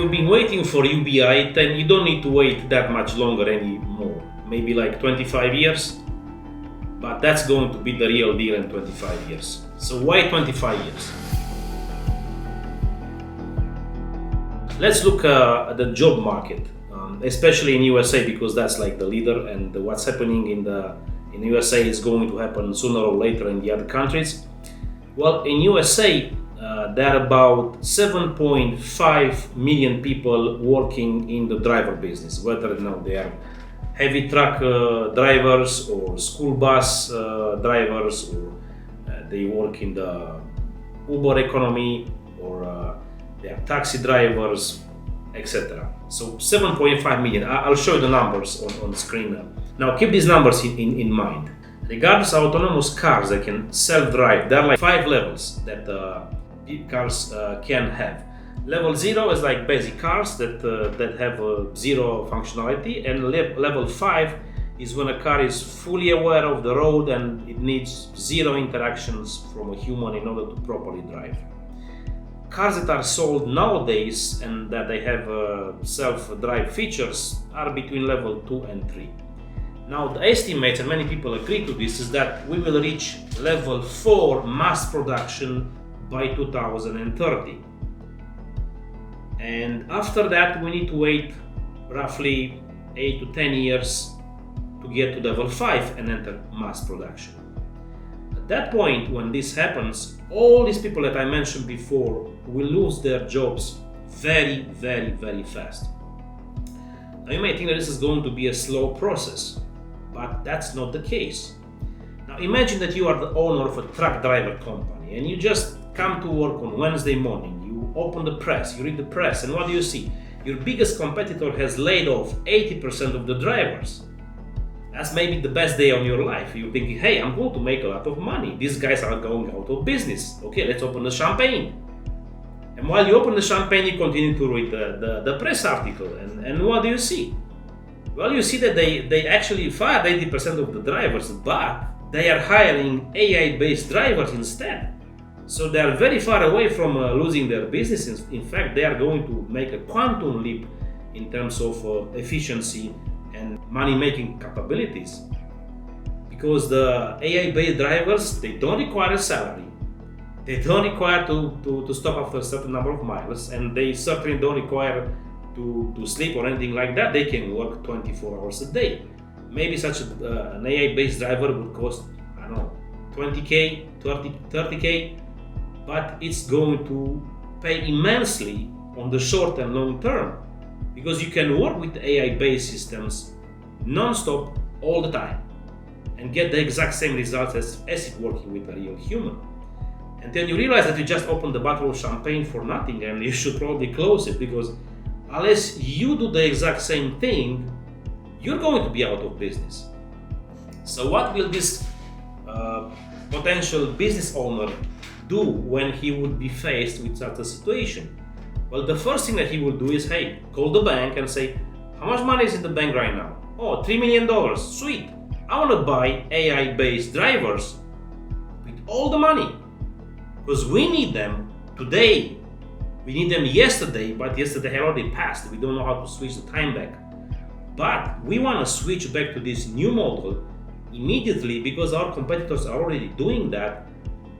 you've been waiting for UBI, then you don't need to wait that much longer anymore. Maybe like 25 years, but that's going to be the real deal in 25 years. So why 25 years? Let's look at the job market, especially in USA, because that's like the leader, and what's happening in USA is going to happen sooner or later in the other countries. Well, in USA, there are about 7.5 million people working in the driver business, whether they are heavy truck drivers or school bus drivers, or they work in the Uber economy, or they are taxi drivers, etc. So 7.5 million. I'll show you the numbers on the screen now. Now keep these numbers in mind. Regardless of autonomous cars that can self-drive, there are like 5 levels that cars can have. Level 0 is like basic cars that have zero functionality, and level 5 is when a car is fully aware of the road and it needs zero interactions from a human in order to properly drive. Cars that are sold nowadays and that they have self-drive features are between level 2 and 3. Now the estimate, and many people agree to this, is that we will reach level 4 mass production by 2030. And after that we need to wait roughly 8 to 10 years to get to level 5 and enter mass production. At that point, when this happens, all these people that I mentioned before will lose their jobs very, very, very fast. Now you may think that this is going to be a slow process, but that's not the case. Now imagine that you are the owner of a truck driver company and you just come to work on Wednesday morning. You open the press, you read the press, and what do you see? Your biggest competitor has laid off 80% of the drivers. That's maybe the best day of your life. You're thinking, hey, I'm going to make a lot of money. These guys are going out of business. Okay, let's open the champagne. And while you open the champagne, you continue to read the press article. And what do you see? Well, you see that they actually fired 80% of the drivers, but they are hiring AI-based drivers instead. So they are very far away from losing their business. In fact, they are going to make a quantum leap in terms of efficiency and money-making capabilities, because the AI-based drivers, they don't require a salary, they don't require to stop after a certain number of miles, and they certainly don't require to sleep or anything like that. They can work 24 hours a day. Maybe such an AI-based driver would cost, I don't know, 20k, 30k, but it's going to pay immensely on the short and long term, because you can work with AI-based systems non-stop all the time and get the exact same results as if working with a real human. And then you realize that you just opened the bottle of champagne for nothing, and you should probably close it, because unless you do the exact same thing, you're going to be out of business. So what will this potential business owner do when he would be faced with such a situation? Well, the first thing that he will do is, hey, call the bank and say, how much money is in the bank right now? Oh, $3 million, sweet. I want to buy AI-based drivers with all the money, because we need them today. We need them yesterday, but yesterday had already passed. We don't know how to switch the time back. But we want to switch back to this new model immediately, because our competitors are already doing that.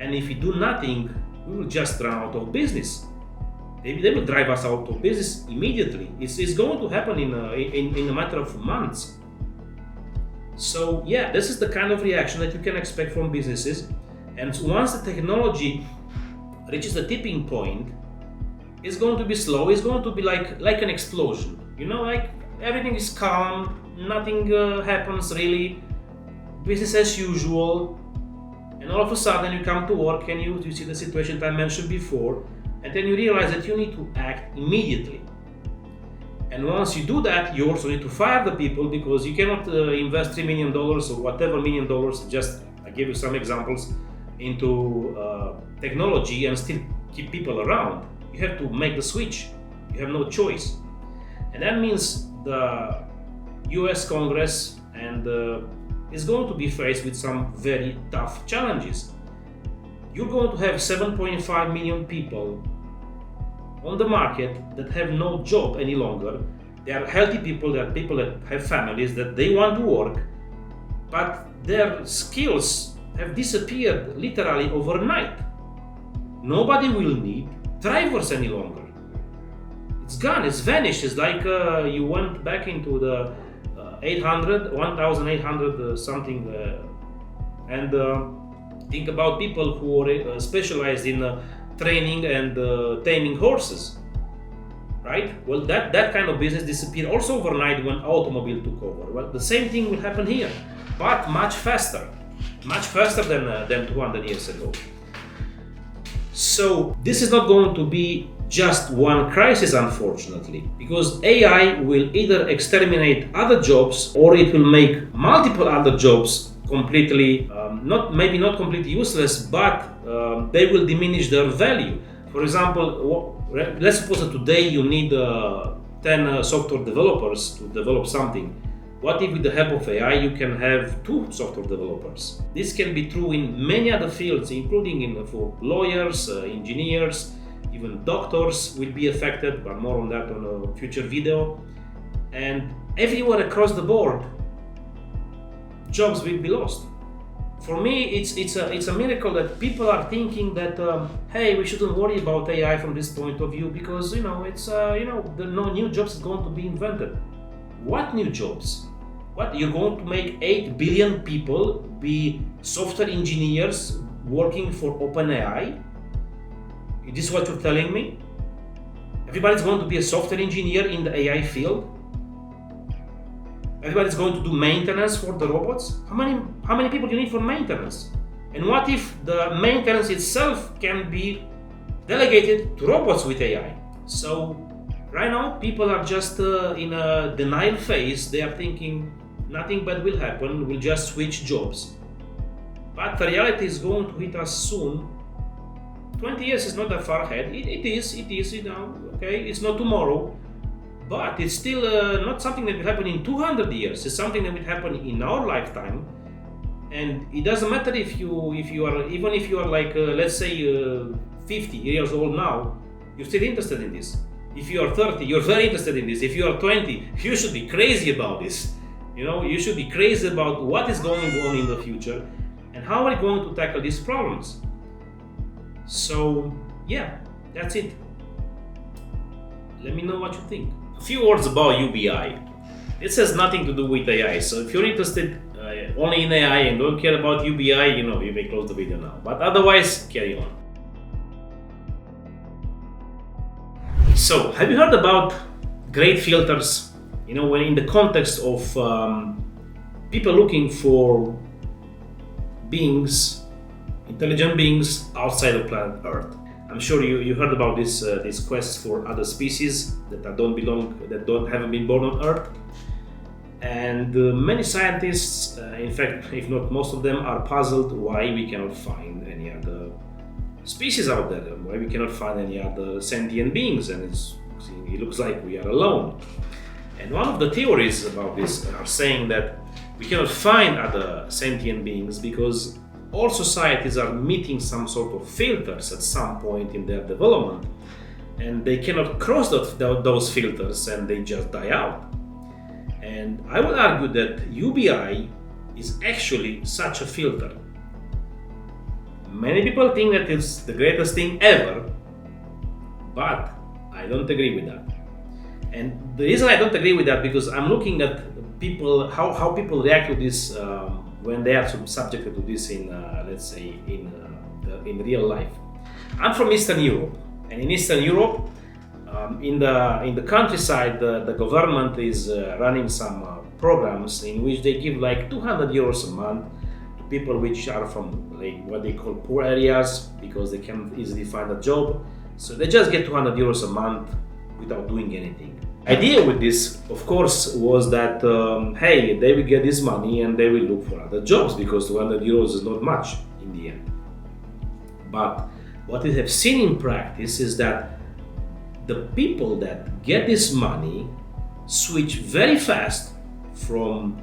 And if we do nothing, we will just run out of business. They will drive us out of business immediately. It's going to happen in a matter of months. So yeah, this is the kind of reaction that you can expect from businesses. And once the technology reaches the tipping point, it's going to be slow. It's going to be like an explosion. Like everything is calm, nothing happens really, business as usual. And all of a sudden you come to work and you see the situation that I mentioned before, and then you realize that you need to act immediately. And once you do that, you also need to fire the people, because you cannot invest $3 million or whatever $1 million, just I gave you some examples, into technology and still keep people around. You have to make the switch. You have no choice. And that means the US Congress and is going to be faced with some very tough challenges. You're going to have 7.5 million people on the market that have no job any longer. They are healthy people, they are people that have families, that they want to work, but their skills have disappeared literally overnight. Nobody will need drivers any longer. It's gone, it's vanished. It's like you went back into the 1800 something, and think about people who are specialized in training and taming horses, right? Well, that kind of business disappeared also overnight when automobile took over. Well, the same thing will happen here, but much faster than 200 years ago. So this is not going to be just one crisis, unfortunately, because AI will either exterminate other jobs or it will make multiple other jobs completely, maybe not completely useless, but they will diminish their value. For example, let's suppose that today you need 10 software developers to develop something. What if with the help of AI you can have 2 software developers? This can be true in many other fields, including for lawyers, engineers, even doctors will be affected, but more on that on a future video. And everywhere across the board, jobs will be lost. For me, it's a miracle that people are thinking that hey, we shouldn't worry about AI from this point of view because no new jobs is going to be invented. What new jobs? What, you're going to make 8 billion people be software engineers working for OpenAI? Is this what you're telling me? Everybody's going to be a software engineer in the AI field? Everybody's going to do maintenance for the robots? How many people do you need for maintenance? And what if the maintenance itself can be delegated to robots with AI? So right now people are just in a denial phase. They are thinking nothing bad will happen, we'll just switch jobs. But the reality is going to hit us soon. 20 years is not that far ahead. It is, okay, it's not tomorrow. But it's still not something that will happen in 200 years. It's something that will happen in our lifetime. And it doesn't matter if you are like, let's say 50 years old now, you're still interested in this. If you are 30, you're very interested in this. If you are 20, you should be crazy about this. You should be crazy about what is going on in the future and how are we going to tackle these problems. So yeah, that's it. Let me know what you think. A few words about UBI. This has nothing to do with AI. So if you're interested only in AI and don't care about UBI, you may close the video now. But otherwise, carry on. So, have you heard about great filters? When in the context of people looking for beings, intelligent beings outside of planet Earth. I'm sure you heard about this quest for other species that haven't been born on Earth. And many scientists, in fact, if not most of them, are puzzled why we cannot find any other species out there, why we cannot find any other sentient beings, and it looks like we are alone. And one of the theories about this are saying that we cannot find other sentient beings because all societies are meeting some sort of filters at some point in their development, and they cannot cross those filters and they just die out. And I would argue that UBI is actually such a filter. Many people think that it's the greatest thing ever, but I don't agree with that. And the reason I don't agree with that because I'm looking at people, how people react to this when they are subjected to this in, let's say, in real life. I'm from Eastern Europe, and in Eastern Europe, in the countryside, the government is running some programs in which they give like 200 euros a month to people which are from like what they call poor areas because they can't easily find a job. So they just get 200 euros a month without doing anything. Idea with this, of course, was that hey, they will get this money and they will look for other jobs because 200 euros is not much in the end. But what we have seen in practice is that the people that get this money switch very fast from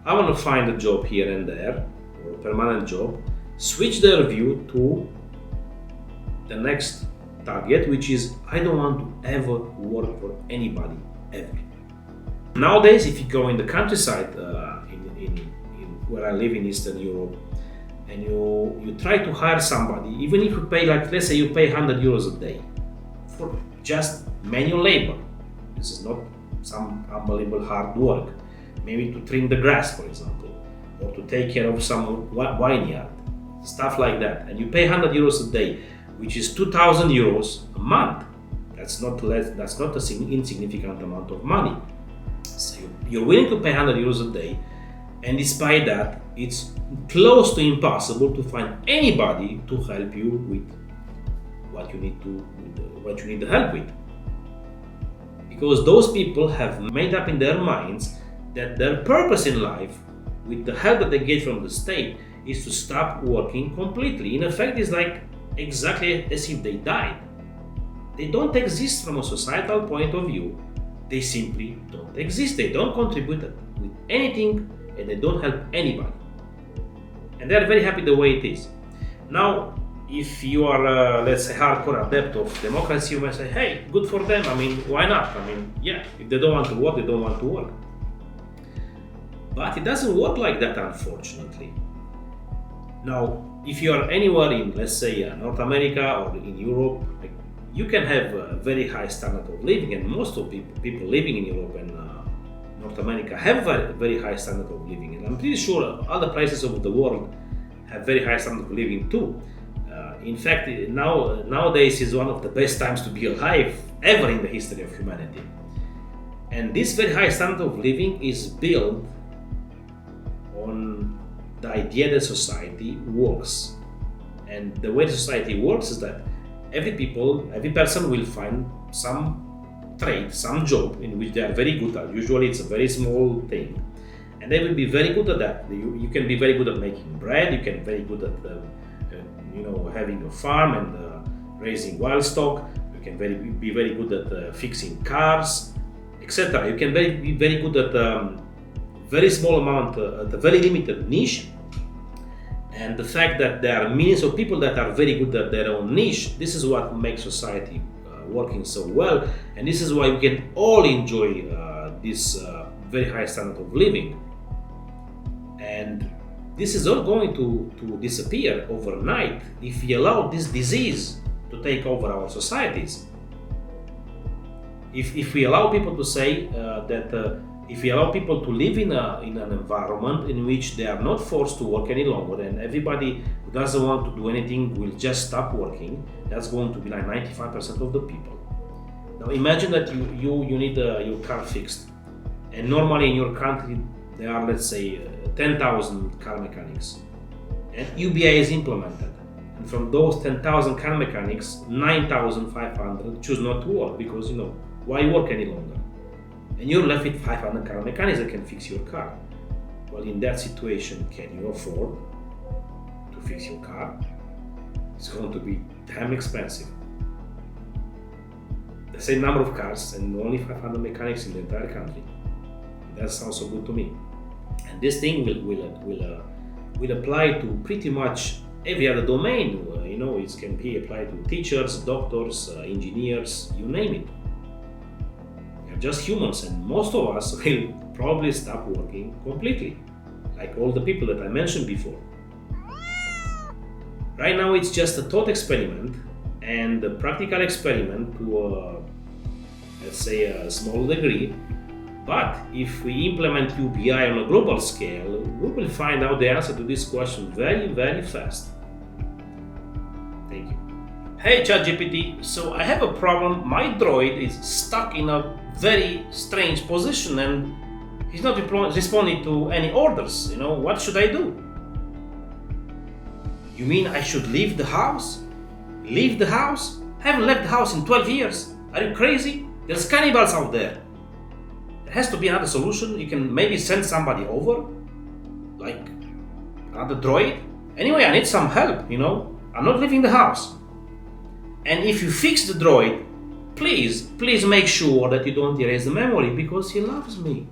I want to find a job here and there or a permanent job, switch their view to the next target, which is I don't want to ever work for anybody ever. Nowadays, if you go in the countryside, in where I live in Eastern Europe, and you try to hire somebody, even if you pay, like, let's say you pay 100 euros a day for just manual labor. This is not some unbelievable hard work. Maybe to trim the grass, for example, or to take care of some vineyard, stuff like that. And you pay 100 euros a day, which is 2,000 euros a month. That's not an insignificant amount of money. So you're willing to pay 100 euros a day, and despite that, it's close to impossible to find anybody to help you with what you need the help with. Because those people have made up in their minds that their purpose in life, with the help that they get from the state, is to stop working completely. In effect, it's like exactly as if they died. They don't exist from a societal point of view. They simply don't exist. They don't contribute with anything, and they don't help anybody. And they're very happy the way it is. Now, if you are, let's say, hardcore adept of democracy, you may say, hey, good for them. I mean, why not? I mean, yeah, if they don't want to work, they don't want to work. But it doesn't work like that, unfortunately. Now, if you are anywhere in, let's say, North America or in Europe, you can have a very high standard of living, and most of people living in Europe and North America have a very high standard of living. And I'm pretty sure other places of the world have very high standard of living too. In fact, nowadays is one of the best times to be alive ever in the history of humanity. And this very high standard of living is built on the idea that society works. And the way society works is that every person will find some trade, some job in which they are very good at. Usually it's a very small thing, and they will be very good at that. You can be very good at making bread, you can be very good at having a farm and raising wild stock, you can be very good at fixing cars, etc. You can be very good at very small amount, at a very limited niche. And the fact that there are millions of people that are very good at their own niche, this is what makes society working so well, and this is why we can all enjoy this very high standard of living. And this is not going to disappear overnight if we allow this disease to take over our societies. If we allow people to say if we allow people to live in an environment in which they are not forced to work any longer, and everybody who doesn't want to do anything will just stop working, that's going to be like 95% of the people. Now imagine that you need your car fixed, and normally in your country there are, let's say, 10,000 car mechanics, and UBI is implemented. And from those 10,000 car mechanics, 9,500 choose not to work because, why work any longer? And you're left with 500 car mechanics that can fix your car. Well, in that situation, can you afford to fix your car? It's going to be damn expensive. The same number of cars and only 500 mechanics in the entire country. That sounds so good to me. And this thing will apply to pretty much every other domain. It can be applied to teachers, doctors, engineers, you name it. We're just humans, and most of us will probably stop working completely, like all the people that I mentioned before. Right now it's just a thought experiment and a practical experiment to let's say a small degree. But if we implement UBI on a global scale, we will find out the answer to this question very, very fast. Thank you. Hey ChatGPT, so I have a problem. My droid is stuck in a very strange position and he's not responding to any orders. What should I do? You mean I should leave the house? Leave the house? I haven't left the house in 12 years. Are you crazy? There's cannibals out there. There has to be another solution. You can maybe send somebody over, like another droid. Anyway, I need some help, I'm not leaving the house. And if you fix the droid, please make sure that you don't erase the memory, because he loves me.